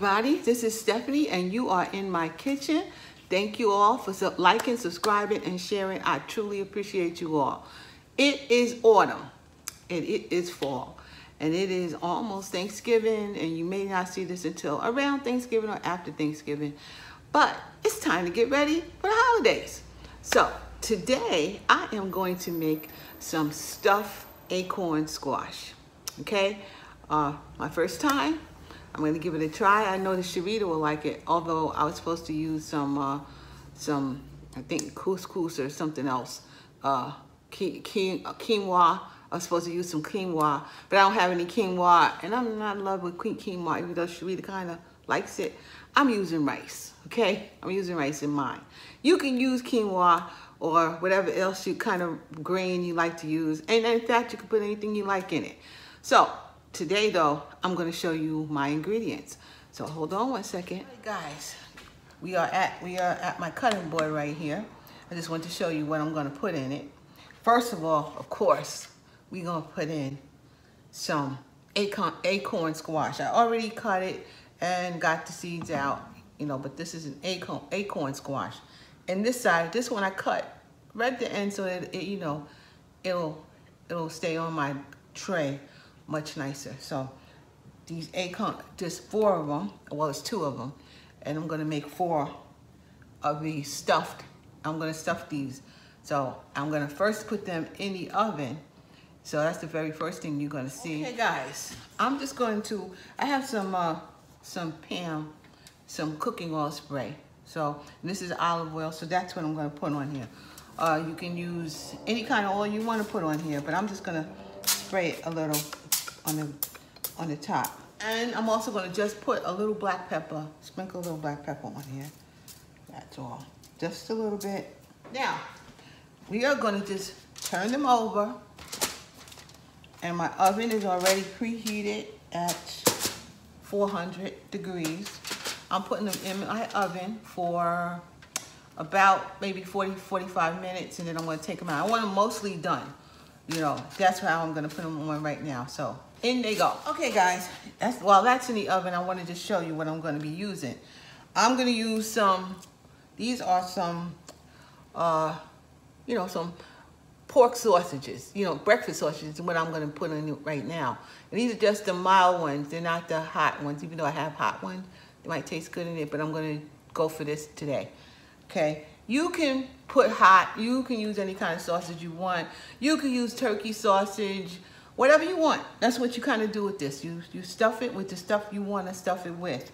everybody, this is Stephanie and you are in my kitchen. Thank you all for liking, subscribing, and sharing. I truly appreciate you all. It is autumn and it is fall and it is almost Thanksgiving, and you may not see this until around Thanksgiving or after Thanksgiving, but it's time to get ready for the holidays. So today I am going to make some stuffed acorn squash. Okay, my first time. I'm going to give it a try. I know that Sharita will like it, although I was supposed to use some I think couscous or something else, quinoa. I was supposed to use some quinoa, but I don't have any quinoa, and I'm not in love with quinoa, even though Sharita kind of likes it. I'm using rice, okay? I'm using rice in mine. You can use quinoa or whatever else you kind of grain you like to use, and in fact, you can put anything you like in it. So today though, I'm gonna show you my ingredients. So hold on one second. All right, guys, we are at my cutting board right here. I just want to show you what I'm gonna put in it. First of all, of course, we're gonna put in some acorn squash. I already cut it and got the seeds out, you know, but this is an acorn squash. And this side, this one I cut right at the end so that it, you know, it'll stay on my tray much nicer. So these acorn, just 4 of them, well, it's 2 of them, and I'm gonna make 4 of these stuffed. I'm gonna stuff these. So I'm gonna first put them in the oven. So that's the very first thing you're gonna see. Okay, guys, I'm just going to, I have some cooking oil spray. So this is olive oil, so that's what I'm gonna put on here. You can use any kind of oil you wanna put on here, but I'm just gonna spray it a little on the top. And I'm also gonna just put a little black pepper, sprinkle a little black pepper on here. That's all, just a little bit. Now, we are gonna just turn them over, and my oven is already preheated at 400 degrees. I'm putting them in my oven for about maybe 40-45 minutes, and then I'm gonna take them out. I want them mostly done. You know, that's how I'm gonna put them on right now. So in they go. Okay, guys, while that's in the oven, I want to just show you what I'm gonna be using. I'm gonna use some, these are some, you know, some pork sausages, you know, breakfast sausages is what I'm gonna put in it right now. And these are just the mild ones. They're not the hot ones, even though I have hot ones. They might taste good in it, but I'm gonna go for this today, okay? You can put hot, you can use any kind of sausage you want. You can use turkey sausage, whatever you want. That's what you kind of do with this. You stuff it with the stuff you want to stuff it with.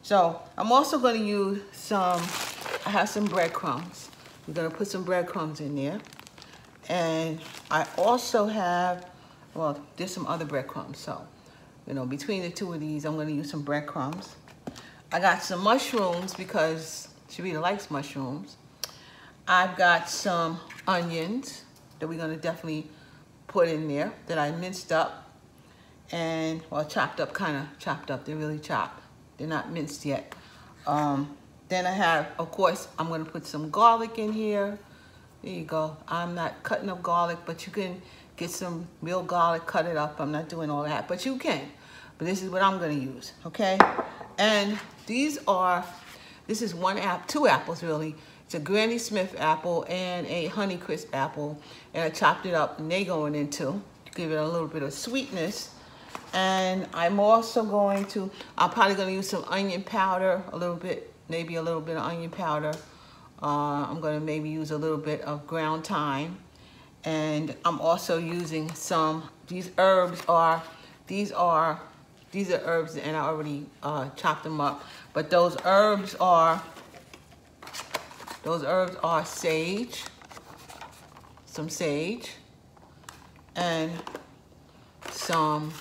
So I'm also going to use I have some breadcrumbs. We're going to put some breadcrumbs in there. And I also have, well, there's some other breadcrumbs. So, you know, between the 2 of these, I'm going to use some breadcrumbs. I got some mushrooms because Sharita likes mushrooms. I've got some onions that we're gonna definitely put in there that I minced up and, well, chopped up, kind of chopped up. They're really chopped. They're not minced yet. Then I have, of course, I'm gonna put some garlic in here. There you go. I'm not cutting up garlic, but you can get some real garlic, cut it up. I'm not doing all that, but you can. But this is what I'm gonna use, okay? And this is 2 apples really. It's a Granny Smith apple and a Honeycrisp apple, and I chopped it up, and they going into give it a little bit of sweetness. And I'm also I'm probably going to use some onion powder, a little bit, maybe a little bit of onion powder. I'm going to maybe use a little bit of ground thyme, and I'm also using these herbs are herbs, and I already chopped them up. But those herbs are sage, some sage, and some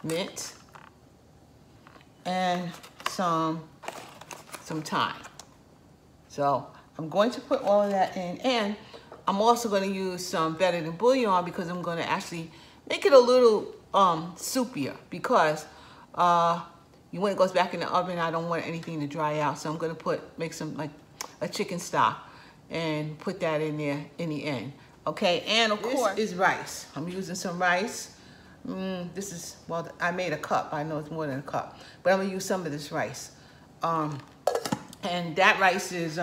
mint, and some thyme. So I'm going to put all of that in, and I'm also going to use some better than bouillon because I'm going to actually make it a little soupier, because when it goes back in the oven, I don't want anything to dry out. So I'm going to make some like a chicken stock and put that in there in the end. Okay, and of course, this is rice. I'm using some rice. This is, well, I made a cup. I know it's more than a cup, but I'm gonna use some of this rice. And that rice is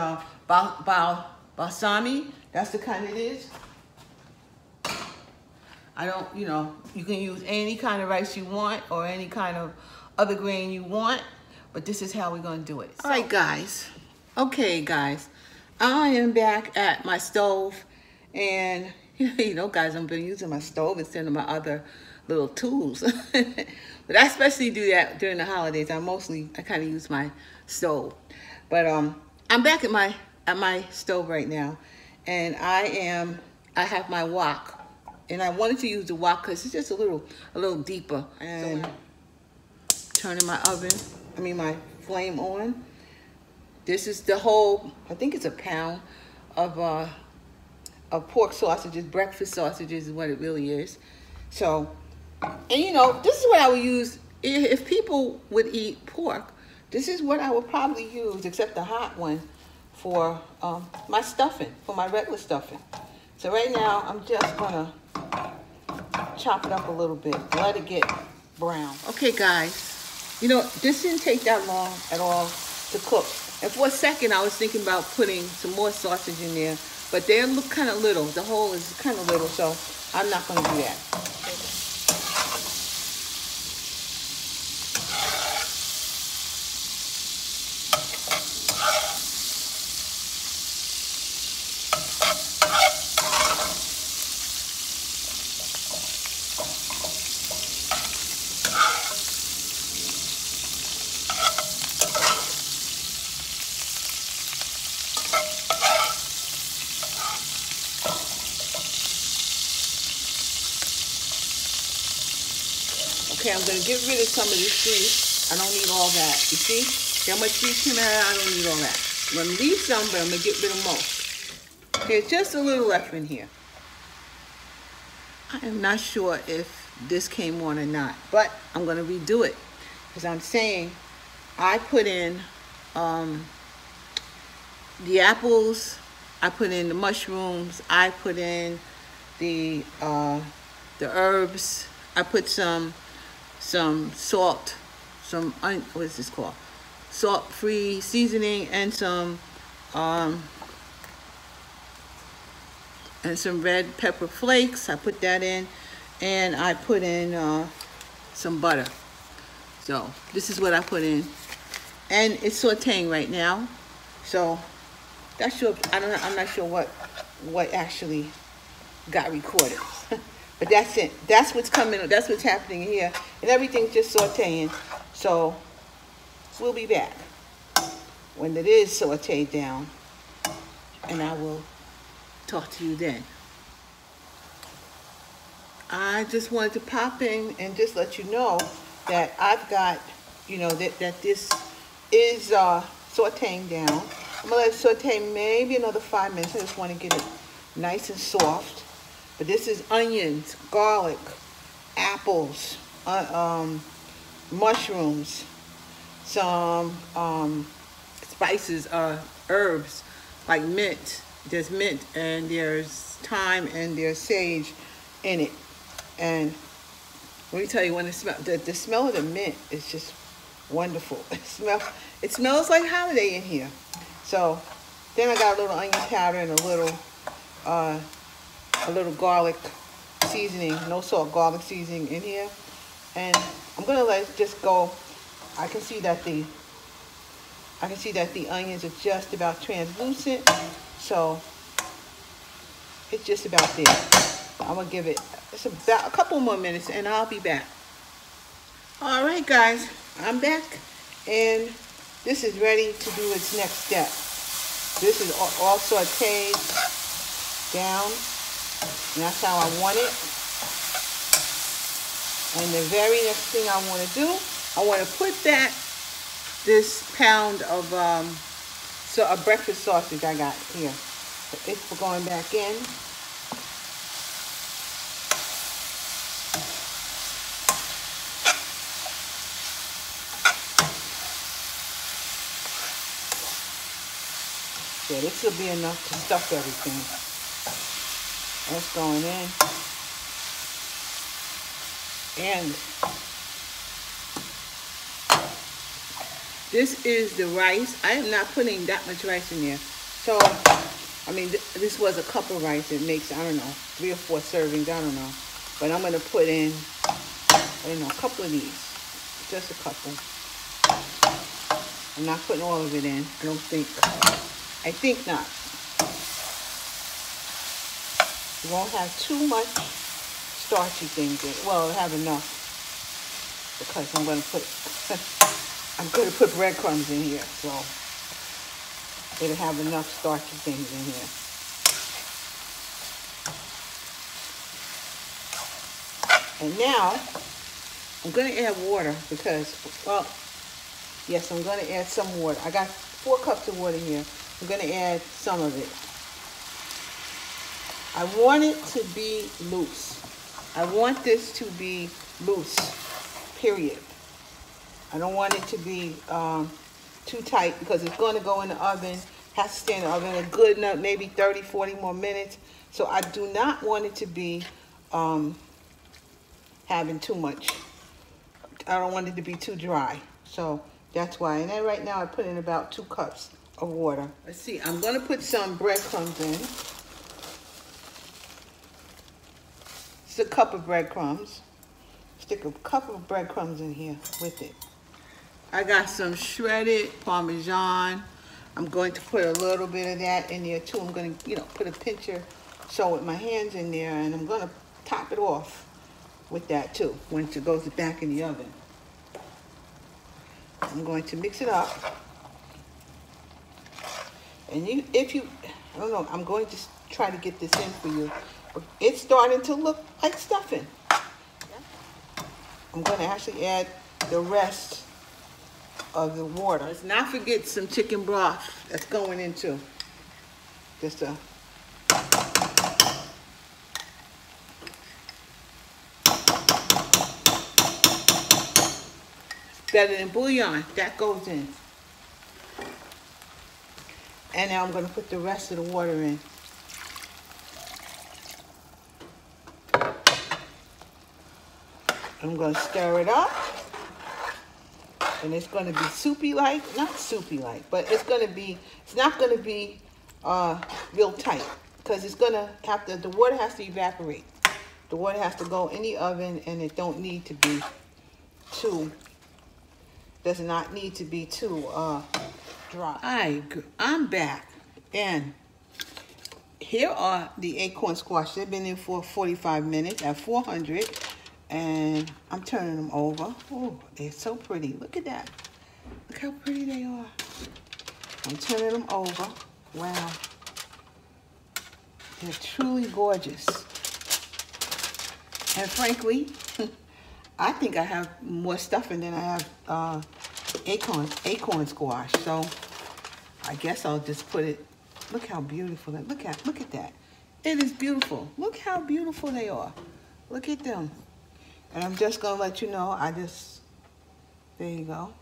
balsami. That's the kind it is. I don't, you know, you can use any kind of rice you want or any kind of other grain you want, but this is how we're gonna do it. All right, guys. Okay, guys. I am back at my stove, and you know, guys, I've been using my stove instead of my other little tools. But I especially do that during the holidays. I kind of use my stove. But I'm back at my stove right now, and I have my wok. And I wanted to use the wok because it's just a little deeper. And turning my flame on. This is the whole, I think it's a pound of pork sausages, breakfast sausages is what it really is. So, and you know, this is what I would use if people would eat pork. This is what I would probably use, except the hot one, for my stuffing, for my regular stuffing. So right now, I'm just gonna chop it up a little bit, let it get brown. Okay, guys, you know, this didn't take that long at all to cook. And for a second, I was thinking about putting some more sausage in there, but they look kind of little. The hole is kind of little, so I'm not gonna do that. Okay, I'm gonna get rid of some of this grease. I don't need all that. You see? See how much grease came out? I don't need all that. I'm gonna leave some, but I'm gonna get rid of most. There's just a little left in here. I am not sure if this came on or not, but I'm gonna redo it. Because I'm saying, I put in the apples, I put in the mushrooms, I put in the herbs, I put some salt, what is this called? Salt-free seasoning, and some red pepper flakes. I put that in, and I put in some butter. So this is what I put in, and it's sauteing right now. So that's sure. I'm not sure what actually got recorded. But that's it. That's what's coming. That's what's happening here. And everything's just sauteing. So we'll be back when it is sauteed down. And I will talk to you then. I just wanted to pop in and just let you know that I've got, you know, that this is sauteing down. I'm going to let it saute maybe another 5 minutes. I just want to get it nice and soft. But this is onions, garlic, apples, mushrooms, some spices, herbs like mint. There's mint and there's thyme and there's sage in it. And let me tell you, when it smells, the smell of the mint is just wonderful. It smells like holiday in here. So then I got a little onion powder and a little garlic seasoning, no salt garlic seasoning in here. And I'm gonna let it just go. I can see that the onions are just about translucent. So it's just about there. I'm gonna give it about a couple more minutes and I'll be back. All right, guys, I'm back, and this is ready to do its next step. This is all sauteed down. And that's how I want it. And the very next thing I want to do, I want to put this pound of a breakfast sausage I got here. It's going back in. Yeah, this will be enough to stuff everything. That's going in. And this is the rice. I am not putting that much rice in there. So, I mean, this was a cup of rice. It makes, I don't know, 3 or 4 servings. I don't know. But I'm going to put in, I don't know, a couple of these. Just a couple. I'm not putting all of it in. I don't think. I think not. You won't have too much starchy things in it. Well, it'll have enough. Because I'm going to put... I'm going to put breadcrumbs in here, so it'll have enough starchy things in here. And now, I'm going to add water because, well, yes, I'm going to add some water. I got 4 cups of water here. I'm going to add some of it. I want it to be loose. I want this to be loose, period. I don't want it to be too tight because it's going to go in the oven. Has to stay in the oven a good enough, maybe 30, 40 more minutes. So I do not want it to be having too much. I don't want it to be too dry. So that's why. And then right now I put in about 2 cups of water. Let's see. I'm going to put some breadcrumbs in. It's a cup of breadcrumbs. Stick a cup of breadcrumbs in here with it. I got some shredded Parmesan. I'm going to put a little bit of that in there too. I'm going to, put a pinch or so with my hands in there, and I'm going to top it off with that too once it goes back in the oven. I'm going to mix it up. And I don't know, I'm going to try to get this in for you. But it's starting to look like stuffing. I'm going to actually add the rest of the water. Let's not forget some chicken broth that's going into just a better than bouillon. That goes in. And now I'm going to put the rest of the water in. I'm going to stir it up. And it's going to be soupy-like, not soupy-like, but it's not going to be real tight because it's going to have to, the water has to evaporate. The water has to go in the oven, and it don't need to be does not need to be too dry. I'm back, and here are the acorn squash. They've been in for 45 minutes at 400. And I'm turning them over. Oh, they're so pretty. Look at that. Look how pretty they are. I'm turning them over. Wow. They're truly gorgeous. And frankly, I think I have more stuffing than I have acorn squash. So I guess I'll just put it. Look how beautiful. Look at that. It is beautiful. Look how beautiful they are. Look at them. And I'm just going to let you know, there you go.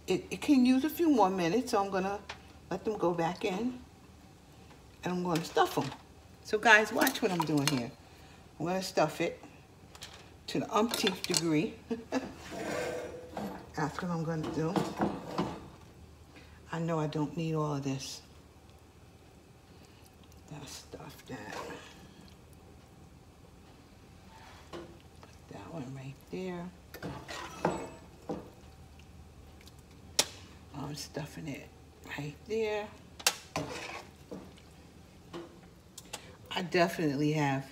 It can use a few more minutes, so I'm going to let them go back in. And I'm going to stuff them. So guys, watch what I'm doing here. I'm going to stuff it to the umpteenth degree. That's what I'm going to do. I know I don't need all of this. I'll stuff that. One right there. I'm stuffing it right there. I definitely have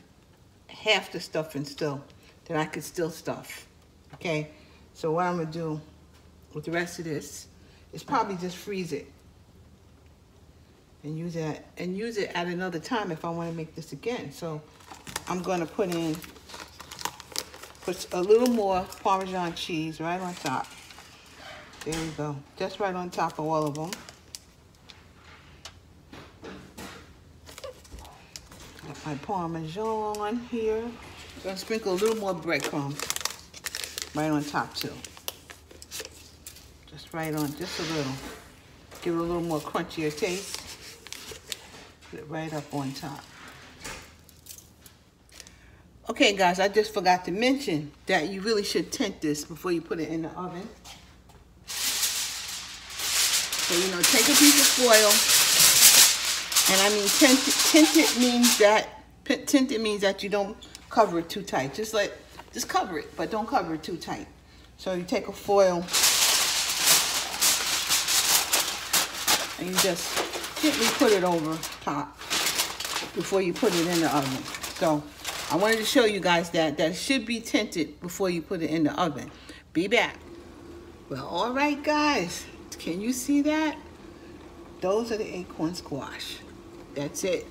half the stuffing still that I could still stuff. Okay, so what I'm gonna do with the rest of this is probably just freeze it and use it at another time if I want to make this again. So I'm gonna put a little more Parmesan cheese right on top. There we go. Just right on top of all of them. Got my Parmesan here. Gonna sprinkle a little more breadcrumbs right on top too. Just right on, just a little. Give it a little more crunchier taste. Put it right up on top. Okay, guys, I just forgot to mention that you really should tint this before you put it in the oven. So, you know, take a piece of foil, and I mean tinted means that you don't cover it too tight. Just cover it, but don't cover it too tight. So you take a foil and you just gently put it over top before you put it in the oven. So I wanted to show you guys that it should be tinted before you put it in the oven. Be back. Well, all right, guys. Can you see that? Those are the acorn squash. That's it.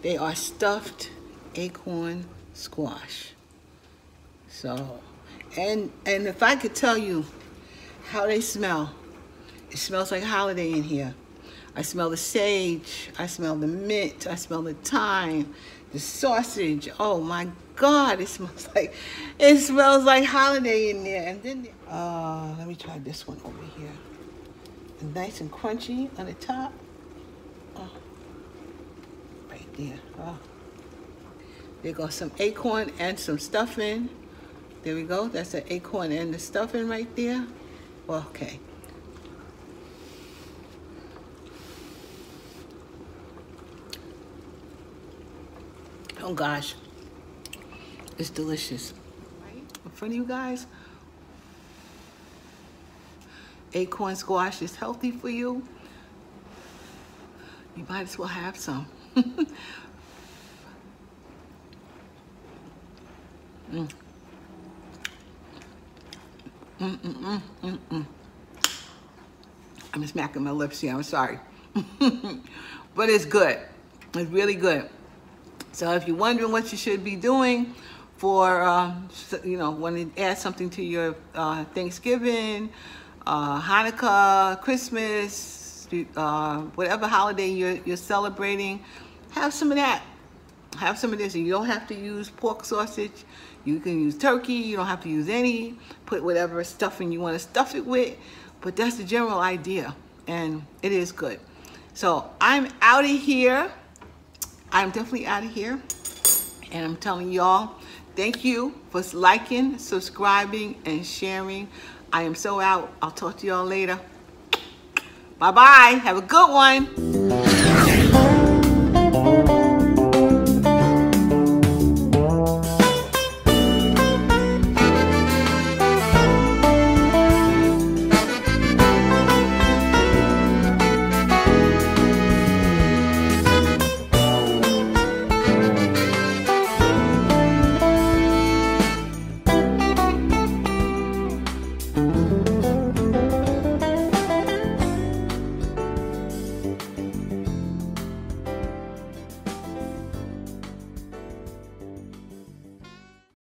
They are stuffed acorn squash. So, and if I could tell you how they smell, it smells like holiday in here. I smell the sage, I smell the mint, I smell the thyme, the sausage. Oh my God, it smells like holiday in there. And then, let me try this one over here. Nice and crunchy on the top. Oh, right there. Oh. There goes some acorn and some stuffing. There we go. That's the acorn and the stuffing right there. Okay. Oh gosh, it's delicious. Right in front of you guys. Acorn squash is healthy for you. You might as well have some. I'm smacking my lips here, I'm sorry. But it's good. It's really good. So if you're wondering what you should be doing for, you know, when to add something to your Thanksgiving, Hanukkah, Christmas, whatever holiday you're celebrating, have some of that. Have some of this. And you don't have to use pork sausage. You can use turkey. You don't have to use any. Put whatever stuffing you want to stuff it with. But that's the general idea. And it is good. So I'm out of here. I'm definitely out of here. And I'm telling y'all, thank you for liking, subscribing, and sharing. I am so out. I'll talk to y'all later. Bye-bye. Have a good one.